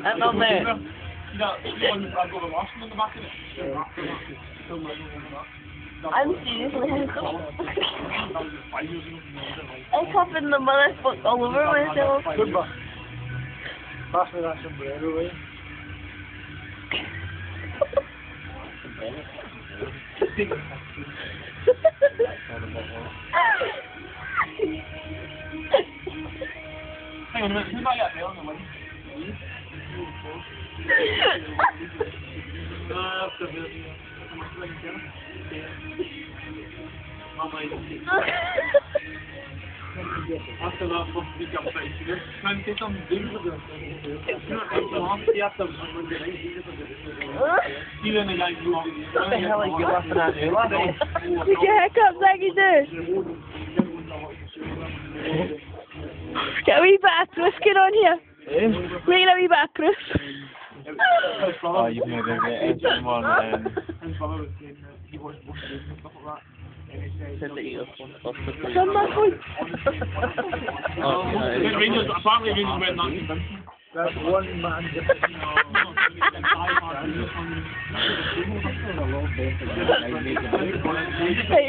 And on there. I'm seriously hiccups. I'm coughing the motherfucker all over myself. Pass me that sombrero, will you? Hang on a minute, who's not yet there on the wing? After that first week I'm pretty sure. Can you say something good? Even the guys who What the hell are you laughing at, you laddie? Did your hiccups like you do? Get a wee bit of Chris get on here. We get a wee bit of Chris. Oh, you've made it someone he was busted and stuff like that. Said that you were Apparently Rangers went that convincing. That's one man. Hey,